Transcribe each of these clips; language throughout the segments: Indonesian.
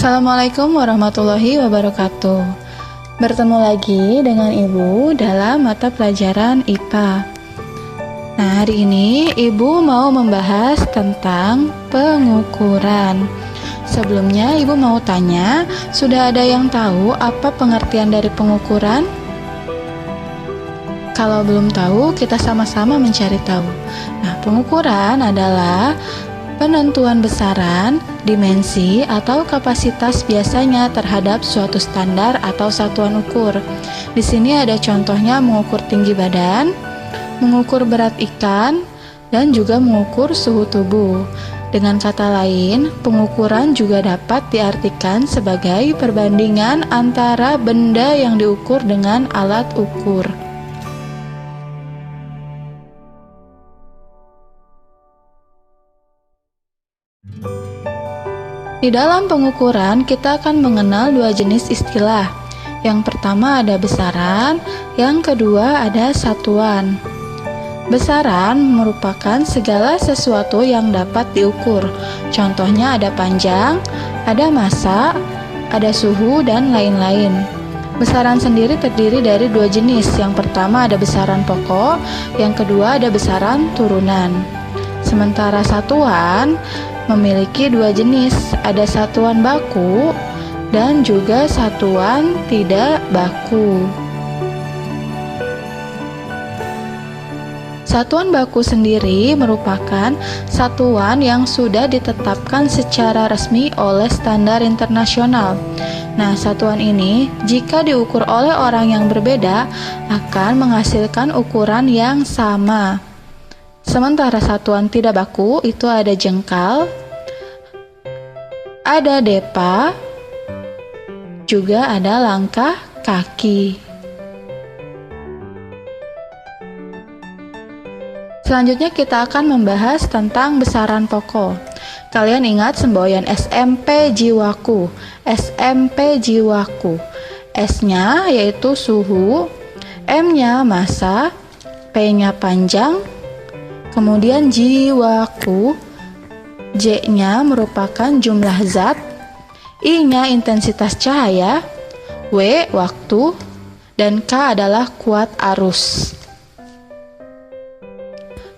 Assalamualaikum warahmatullahi wabarakatuh. Bertemu lagi dengan Ibu dalam mata pelajaran IPA. Nah, hari ini Ibu mau membahas tentang pengukuran. Sebelumnya Ibu mau tanya, sudah ada yang tahu apa pengertian dari pengukuran? Kalau belum tahu, kita sama-sama mencari tahu. Nah, pengukuran adalah penentuan besaran, dimensi, atau kapasitas biasanya terhadap suatu standar atau satuan ukur. Di sini ada contohnya mengukur tinggi badan, mengukur berat ikan, dan juga mengukur suhu tubuh. Dengan kata lain, pengukuran juga dapat diartikan sebagai perbandingan antara benda yang diukur dengan alat ukur. Di dalam pengukuran, kita akan mengenal dua jenis istilah. Yang pertama ada besaran, yang kedua ada satuan. Besaran merupakan segala sesuatu yang dapat diukur. Contohnya ada panjang, ada massa, ada suhu, dan lain-lain. Besaran sendiri terdiri dari dua jenis. Yang pertama ada besaran pokok, yang kedua ada besaran turunan. Sementara satuan memiliki dua jenis, ada satuan baku dan juga satuan tidak baku. Satuan baku sendiri merupakan satuan yang sudah ditetapkan secara resmi oleh standar internasional. Nah, satuan ini jika diukur oleh orang yang berbeda akan menghasilkan ukuran yang sama. Sementara satuan tidak baku itu ada jengkal, ada depa, juga ada langkah kaki. Selanjutnya kita akan membahas tentang besaran pokok. Kalian ingat semboyan SMP Jiwaku. SMP Jiwaku. S-nya yaitu suhu, M-nya massa, P-nya panjang, kemudian jiwaku, J-nya merupakan jumlah zat, I-nya intensitas cahaya, W waktu, dan K adalah kuat arus.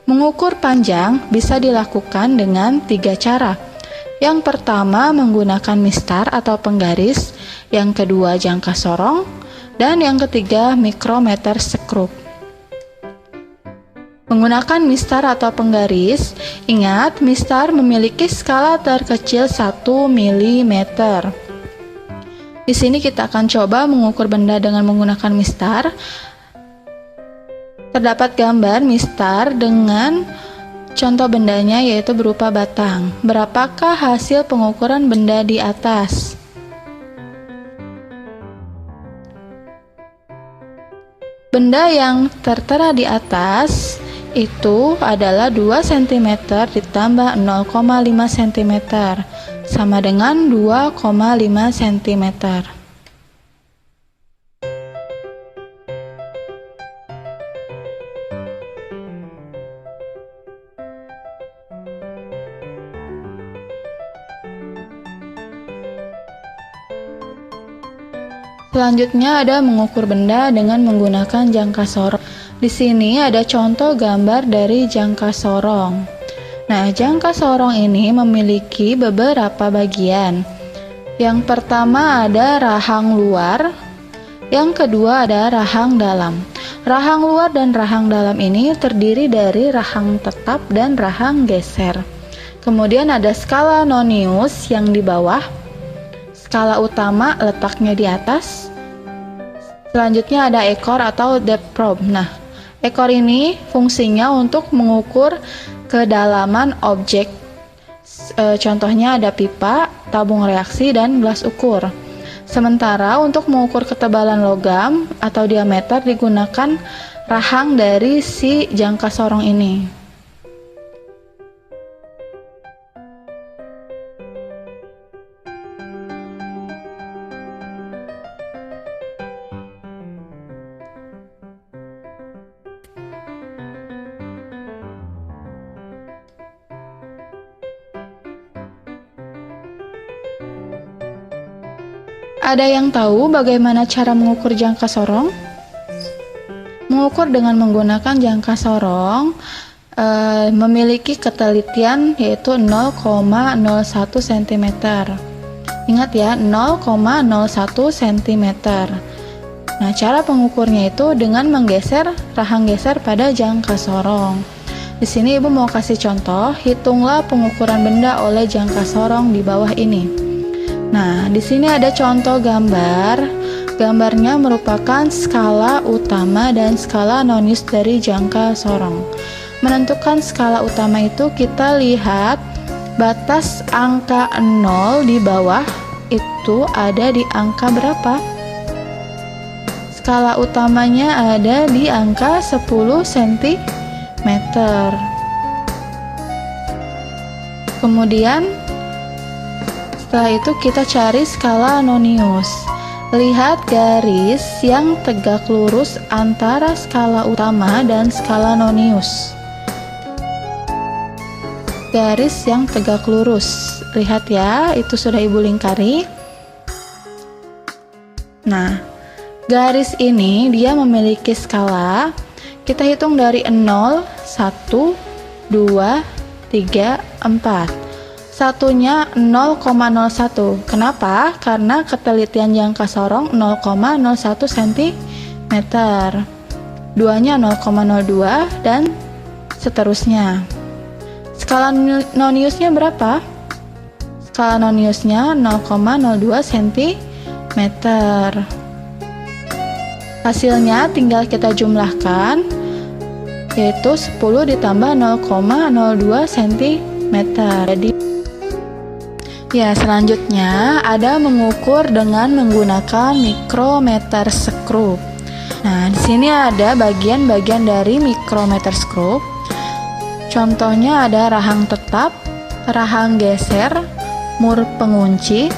Mengukur panjang bisa dilakukan dengan tiga cara. Yang pertama menggunakan mistar atau penggaris, yang kedua jangka sorong, dan yang ketiga mikrometer sekrup. Menggunakan mistar atau penggaris, ingat mistar memiliki skala terkecil 1 mm. Di sini kita akan coba mengukur benda dengan menggunakan mistar. Terdapat gambar mistar dengan contoh bendanya yaitu berupa batang. Berapakah hasil pengukuran benda di atas? Benda yang tertera di atas itu adalah 2 cm ditambah 0,5 cm sama dengan 2,5 cm. Selanjutnya ada mengukur benda dengan menggunakan jangka sorong. Di sini ada contoh gambar dari jangka sorong. Nah, jangka sorong ini memiliki beberapa bagian. Yang pertama ada rahang luar, yang kedua ada rahang dalam. Rahang luar dan rahang dalam ini terdiri dari rahang tetap dan rahang geser. Kemudian ada skala nonius yang di bawah. Skala utama letaknya di atas. Selanjutnya ada ekor atau depth probe. Nah, ekor ini fungsinya untuk mengukur kedalaman objek. Contohnya ada pipa, tabung reaksi, dan gelas ukur. Sementara untuk mengukur ketebalan logam atau diameter digunakan rahang dari si jangka sorong ini. Ada yang tahu bagaimana cara mengukur jangka sorong? Mengukur dengan menggunakan jangka sorong memiliki ketelitian yaitu 0,01 cm. Ingat ya, 0,01 cm. Nah, cara pengukurnya itu dengan menggeser rahang geser pada jangka sorong. Di sini Ibu mau kasih contoh, hitunglah pengukuran benda oleh jangka sorong di bawah ini. Nah, di sini ada contoh gambar. Gambarnya merupakan skala utama dan skala nonius dari jangka sorong. Menentukan skala utama itu kita lihat batas angka 0 di bawah itu ada di angka berapa? Skala utamanya ada di angka 10 cm. Kemudian setelah itu kita cari skala nonius. Lihat garis yang tegak lurus antara skala utama dan skala nonius. Garis yang tegak lurus. Lihat ya, itu sudah Ibu lingkari. Nah, garis ini dia memiliki skala. Kita hitung dari 0, 1, 2, 3, 4. Satunya 0,01. Kenapa? Karena ketelitian jangka sorong 0,01 cm. Duanya 0,02 dan seterusnya. Skala noniusnya berapa? Skala noniusnya 0,02 cm. Hasilnya tinggal kita jumlahkan, yaitu 10 ditambah 0,02 cm. Jadi ya, selanjutnya ada mengukur dengan menggunakan mikrometer skrup. Nah, di sini ada bagian-bagian dari mikrometer skrup. Contohnya ada rahang tetap, rahang geser, mur pengunci.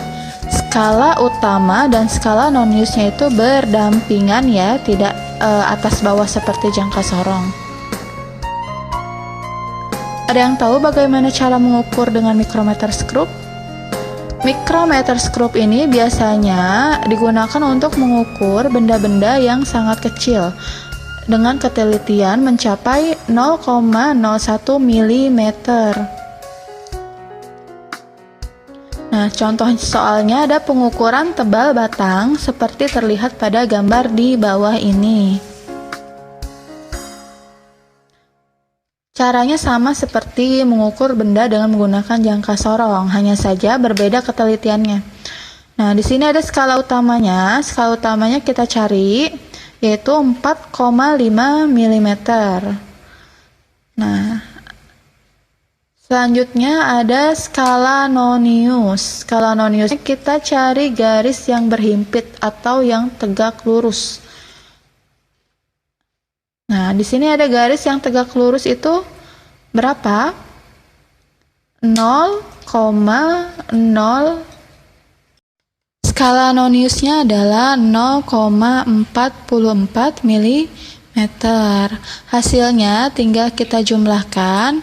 Skala utama dan skala noniusnya itu berdampingan ya, tidak atas bawah seperti jangka sorong. Ada yang tahu bagaimana cara mengukur dengan mikrometer skrup? Mikrometer skrup ini biasanya digunakan untuk mengukur benda-benda yang sangat kecil dengan ketelitian mencapai 0,01 mm. Nah, contoh soalnya ada pengukuran tebal batang seperti terlihat pada gambar di bawah ini. Caranya sama seperti mengukur benda dengan menggunakan jangka sorong, hanya saja berbeda ketelitiannya. Nah, di sini ada skala utamanya. Skala utamanya kita cari, yaitu 4,5 mm. Nah, selanjutnya ada skala nonius. Skala nonius kita cari garis yang berhimpit atau yang tegak lurus. Nah, di sini ada garis yang tegak lurus itu berapa? 0,0. Skala noniusnya adalah 0,44 mm. Hasilnya tinggal kita jumlahkan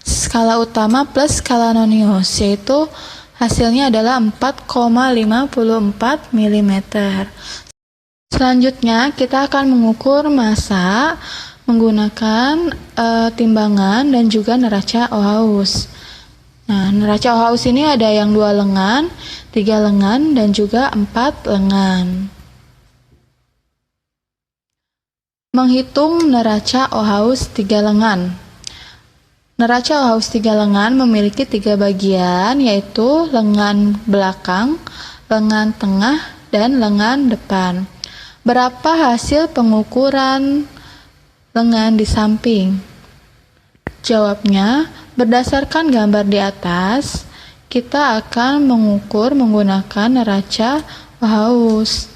skala utama plus skala nonius, yaitu hasilnya adalah 4,54 mm. Selanjutnya kita akan mengukur massa menggunakan timbangan dan juga neraca Ohaus. Nah, neraca Ohaus ini ada yang 2 lengan, 3 lengan, dan juga 4 lengan. Menghitung neraca Ohaus 3 lengan. Neraca Ohaus 3 lengan memiliki 3 bagian, yaitu lengan belakang, lengan tengah, dan lengan depan. Berapa hasil pengukuran lengan di samping? Jawabnya, berdasarkan gambar di atas, kita akan mengukur menggunakan neraca Ohaus.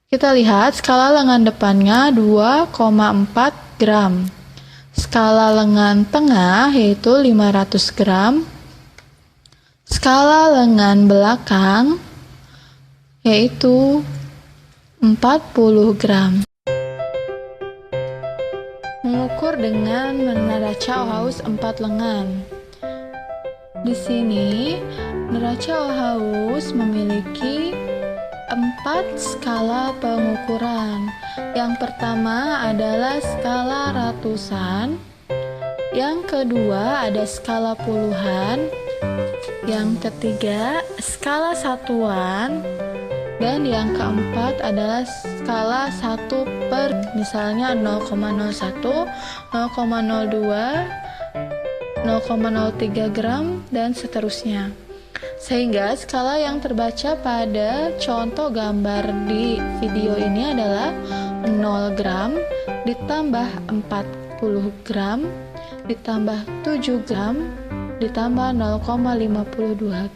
Kita lihat skala lengan depannya 2,4 gram. Skala lengan tengah yaitu 500 gram. Skala lengan belakang yaitu 40 gram. Mengukur dengan neraca Ohaus 4 lengan. Di sini, neraca OHUS memiliki 4 skala pengukuran. Yang pertama adalah skala ratusan, yang kedua ada skala puluhan, yang ketiga skala satuan, dan yang keempat adalah skala 1 per, misalnya 0,01, 0,02, 0,03 gram, dan seterusnya. Sehingga skala yang terbaca pada contoh gambar di video ini adalah 0 gram ditambah 40 gram ditambah 7 gram ditambah 0,52.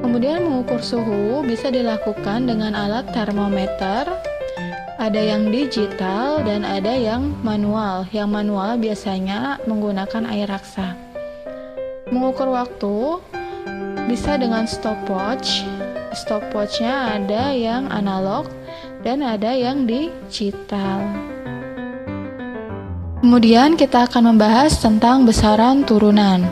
Kemudian mengukur suhu bisa dilakukan dengan alat termometer. Ada yang digital dan ada yang manual. Yang manual biasanya menggunakan air raksa. Mengukur waktu bisa dengan stopwatch. Stopwatchnya ada yang analog dan ada yang digital. Kemudian kita akan membahas tentang besaran turunan.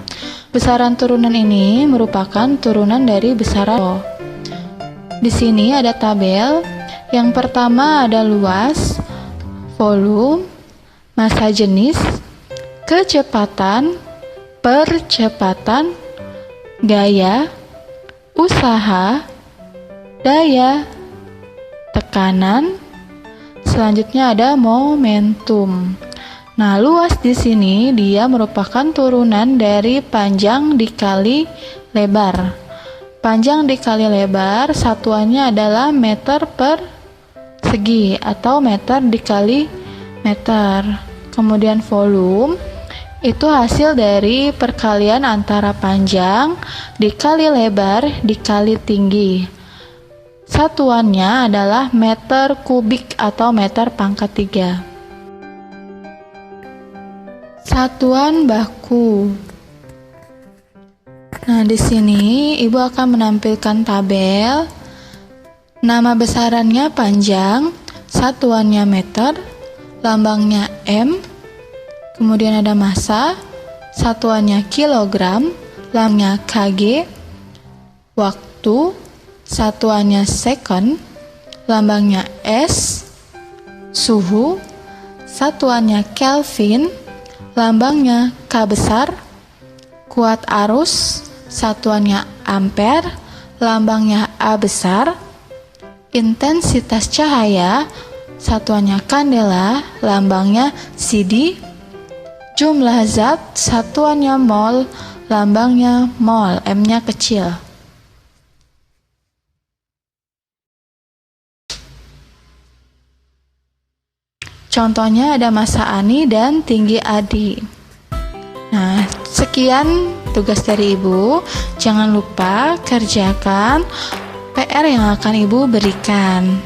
Besaran turunan ini merupakan turunan dari besaran. Di sini ada tabel. Yang pertama ada luas, volume, massa jenis, kecepatan, percepatan, gaya, usaha, daya, tekanan. Selanjutnya ada momentum. Nah, luas di sini dia merupakan turunan dari panjang dikali lebar. Panjang dikali lebar satuannya adalah meter per segi atau meter dikali meter. Kemudian volume itu hasil dari perkalian antara panjang dikali lebar dikali tinggi. Satuannya adalah meter kubik atau meter pangkat 3. Satuan baku. Nah, di sini Ibu akan menampilkan tabel. Nama besarannya panjang, satuannya meter, lambangnya M. Kemudian ada massa, satuannya kilogram, lambangnya kg. Waktu, satuannya second, lambangnya S. Suhu, satuannya Kelvin, lambangnya K besar. Kuat arus, satuannya ampere, lambangnya A besar. Intensitas cahaya, satuannya kandela, lambangnya CD. Jumlah zat, satuannya mol, lambangnya mol, M-nya kecil. Contohnya ada massa Ani dan tinggi Adi. Nah, sekian tugas dari Ibu. Jangan lupa kerjakan PR yang akan Ibu berikan.